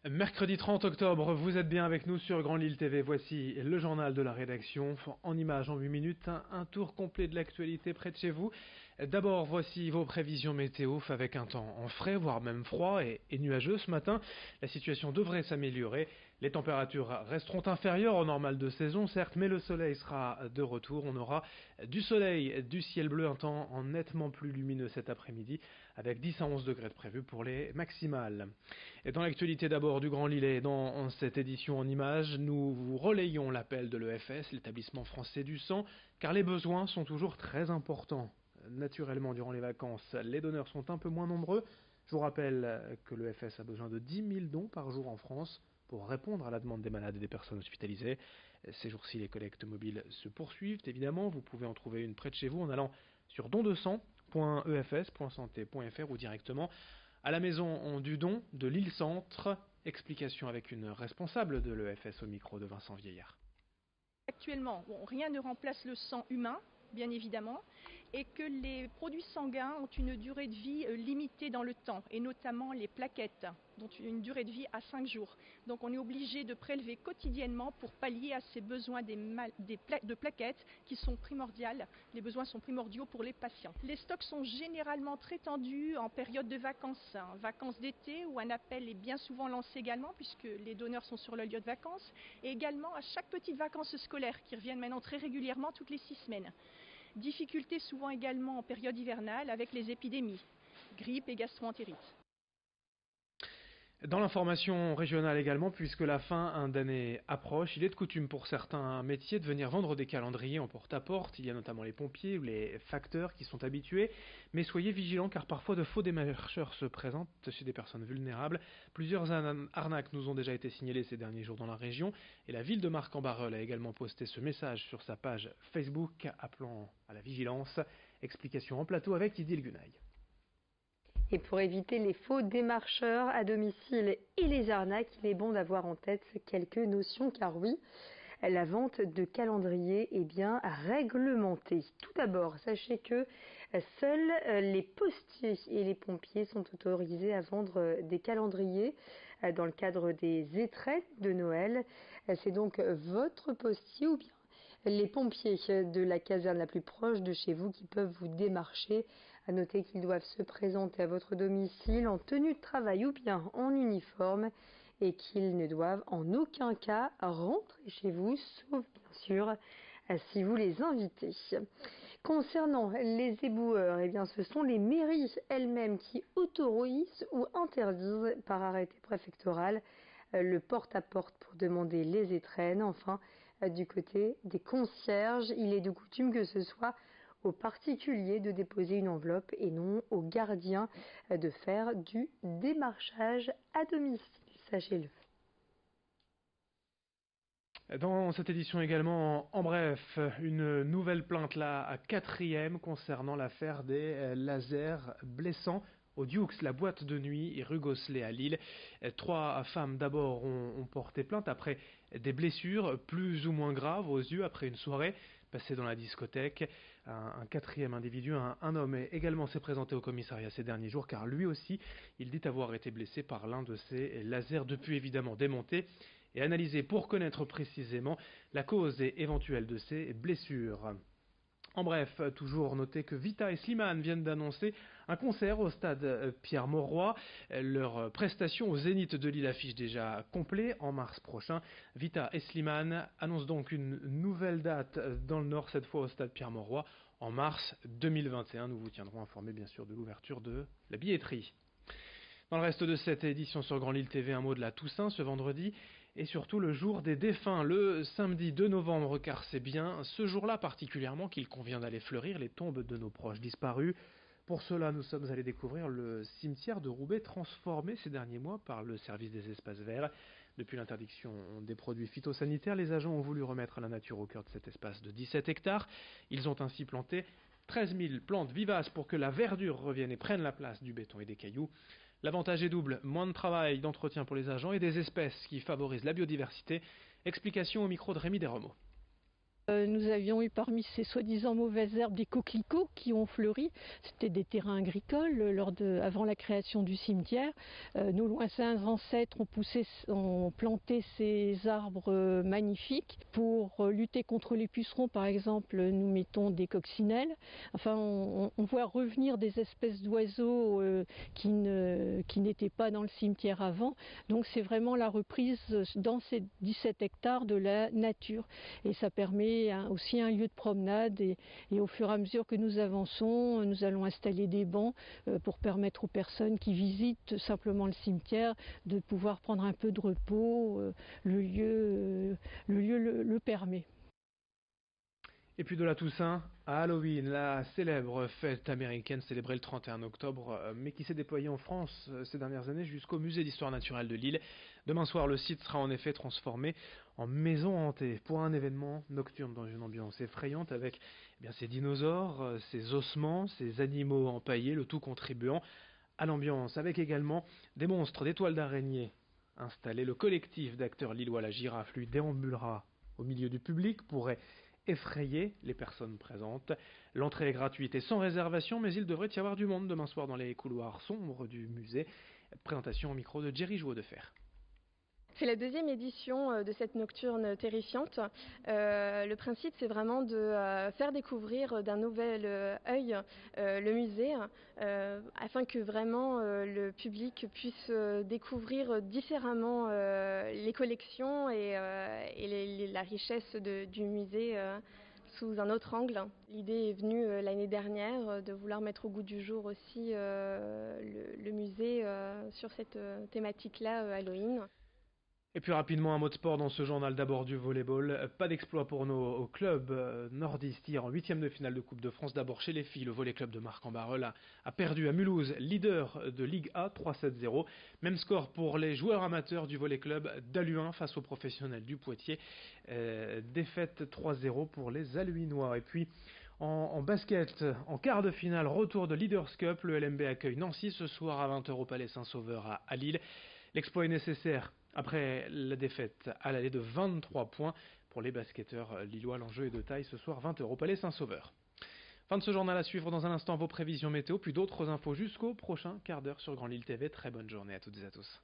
Mercredi 30 octobre, vous êtes bien avec nous sur Grand Lille TV. Voici le journal de la rédaction. En images en 8 minutes, un tour complet de l'actualité près de chez vous. D'abord, voici vos prévisions météo avec un temps en frais, voire même froid et nuageux ce matin. La situation devrait s'améliorer. Les températures resteront inférieures au normal de saison, certes, mais le soleil sera de retour. On aura du soleil, du ciel bleu, un temps nettement plus lumineux cet après-midi, avec 10 à 11 degrés de prévu pour les maximales. Et dans l'actualité d'abord du Grand Lillet, dans cette édition en images, nous vous relayons l'appel de l'EFS, l'établissement français du sang, car les besoins sont toujours très importants. Naturellement, durant les vacances, les donneurs sont un peu moins nombreux. Je vous rappelle que l'EFS a besoin de 10 000 dons par jour en France pour répondre à la demande des malades et des personnes hospitalisées. Ces jours-ci, les collectes mobiles se poursuivent, évidemment. Vous pouvez en trouver une près de chez vous en allant sur dondesang.efs.santé.fr ou directement à la maison du don de Lille Centre. Explication avec une responsable de l'EFS au micro de Vincent Vieillard. Actuellement, rien ne remplace le sang humain, bien évidemment, et que les produits sanguins ont une durée de vie limitée dans le temps, et notamment les plaquettes, dont une durée de vie à 5 jours. Donc on est obligé de prélever quotidiennement pour pallier à ces besoins de plaquettes qui sont primordiales. Les besoins sont primordiaux pour les patients. Les stocks sont généralement très tendus en période de vacances, vacances d'été, où un appel est bien souvent lancé également, puisque les donneurs sont sur le lieu de vacances, et également à chaque petite vacances scolaires qui reviennent maintenant très régulièrement toutes les 6 semaines. Difficultés souvent également en période hivernale avec les épidémies, grippe et gastroentérite. Dans l'information régionale également, puisque la fin d'année approche, il est de coutume pour certains métiers de venir vendre des calendriers en porte-à-porte. Il y a notamment les pompiers ou les facteurs qui sont habitués. Mais soyez vigilants car parfois de faux démarcheurs se présentent chez des personnes vulnérables. Plusieurs arnaques nous ont déjà été signalées ces derniers jours dans la région. Et la ville de Marc-en-Barœul a également posté ce message sur sa page Facebook appelant à la vigilance. Explication en plateau avec Idil Gunaï. Et pour éviter les faux démarcheurs à domicile et les arnaques, il est bon d'avoir en tête quelques notions car oui, la vente de calendriers est bien réglementée. Tout d'abord, sachez que seuls les postiers et les pompiers sont autorisés à vendre des calendriers dans le cadre des étrennes de Noël. C'est donc votre postier ou bien les pompiers de la caserne la plus proche de chez vous qui peuvent vous démarcher. À noter qu'ils doivent se présenter à votre domicile en tenue de travail ou bien en uniforme et qu'ils ne doivent en aucun cas rentrer chez vous, sauf bien sûr si vous les invitez. Concernant les éboueurs, eh bien, ce sont les mairies elles-mêmes qui autorisent ou interdisent par arrêté préfectoral le porte-à-porte pour demander les étrennes. Enfin, du côté des concierges, il est de coutume que ce soit aux particuliers de déposer une enveloppe et non aux gardiens de faire du démarchage à domicile, sachez-le. Dans cette édition également, en bref, une nouvelle plainte, la quatrième, concernant l'affaire des lasers blessants au Dukes, la boîte de nuit rue Gosselet à Lille. 3 femmes d'abord ont porté plainte après des blessures plus ou moins graves aux yeux après une soirée passée dans la discothèque. Un quatrième individu, un homme, également s'est présenté au commissariat ces derniers jours car lui aussi, il dit avoir été blessé par l'un de ces lasers, depuis évidemment démonté et analysé pour connaître précisément la cause éventuelle de ces blessures. En bref, toujours noter que Vita et Slimane viennent d'annoncer un concert au stade Pierre-Mauroy. Leur prestation au Zénith de Lille affiche déjà complet en mars prochain. Vita et Slimane annoncent donc une nouvelle date dans le Nord, cette fois au stade Pierre-Mauroy, en mars 2021. Nous vous tiendrons informés bien sûr de l'ouverture de la billetterie. Dans le reste de cette édition sur Grand Lille TV, un mot de la Toussaint ce vendredi et surtout le jour des défunts, le samedi 2 novembre, car c'est bien ce jour-là particulièrement qu'il convient d'aller fleurir les tombes de nos proches disparus. Pour cela, nous sommes allés découvrir le cimetière de Roubaix, transformé ces derniers mois par le service des espaces verts. Depuis l'interdiction des produits phytosanitaires, les agents ont voulu remettre la nature au cœur de cet espace de 17 hectares. Ils ont ainsi planté 13 000 plantes vivaces pour que la verdure revienne et prenne la place du béton et des cailloux. L'avantage est double, moins de travail, d'entretien pour les agents et des espèces qui favorisent la biodiversité. Explication au micro de Rémi Desromeaux. Nous avions eu parmi ces soi-disant mauvaises herbes des coquelicots qui ont fleuri. C'était des terrains agricoles avant la création du cimetière. Nos lointains ancêtres ont planté ces arbres magnifiques. Pour lutter contre les pucerons, par exemple, nous mettons des coccinelles. Enfin, on voit revenir des espèces d'oiseaux qui n'étaient pas dans le cimetière avant. Donc c'est vraiment la reprise dans ces 17 hectares de la nature. Et ça permet aussi un lieu de promenade et au fur et à mesure que nous avançons, nous allons installer des bancs pour permettre aux personnes qui visitent simplement le cimetière de pouvoir prendre un peu de repos. Le lieu le permet. Et puis de la Toussaint à Halloween, la célèbre fête américaine célébrée le 31 octobre, mais qui s'est déployée en France ces dernières années jusqu'au musée d'histoire naturelle de Lille. Demain soir, le site sera en effet transformé en maison hantée pour un événement nocturne dans une ambiance effrayante avec ces dinosaures, ces ossements, ces animaux empaillés, le tout contribuant à l'ambiance, avec également des monstres, des toiles d'araignée installées. Le collectif d'acteurs lillois La Girafe lui déambulera au milieu du public, pourrait effrayer les personnes présentes. L'entrée est gratuite et sans réservation, mais il devrait y avoir du monde demain soir dans les couloirs sombres du musée. Présentation au micro de Jerry Jouot de Fer. C'est la deuxième édition de cette nocturne terrifiante. Le principe, c'est vraiment de faire découvrir d'un nouvel œil le musée, afin que vraiment le public puisse découvrir différemment les collections et la richesse du musée sous un autre angle. L'idée est venue l'année dernière de vouloir mettre au goût du jour aussi le musée sur cette thématique-là, Halloween. Et puis rapidement un mot de sport dans ce journal, d'abord du volleyball. Pas d'exploit pour nos clubs nordistes hier en 8e de finale de Coupe de France. D'abord chez les filles, le volley club de Marc-en-Barœul a perdu à Mulhouse, leader de Ligue A, 3-7-0. Même score pour les joueurs amateurs du volley club d'Aluin face aux professionnels du Poitiers. Défaite 3-0 pour les Aluinois. Et puis en basket, en quart de finale, retour de Leaders Cup. Le LMB accueille Nancy ce soir à 20h au Palais Saint-Sauveur à Lille. L'exploit est nécessaire après la défaite à l'aller de 23 points pour les basketteurs lillois. L'enjeu est de taille ce soir, 20h au Palais Saint-Sauveur. Fin de ce journal, à suivre dans un instant vos prévisions météo, puis d'autres infos jusqu'au prochain quart d'heure sur Grand Lille TV. Très bonne journée à toutes et à tous.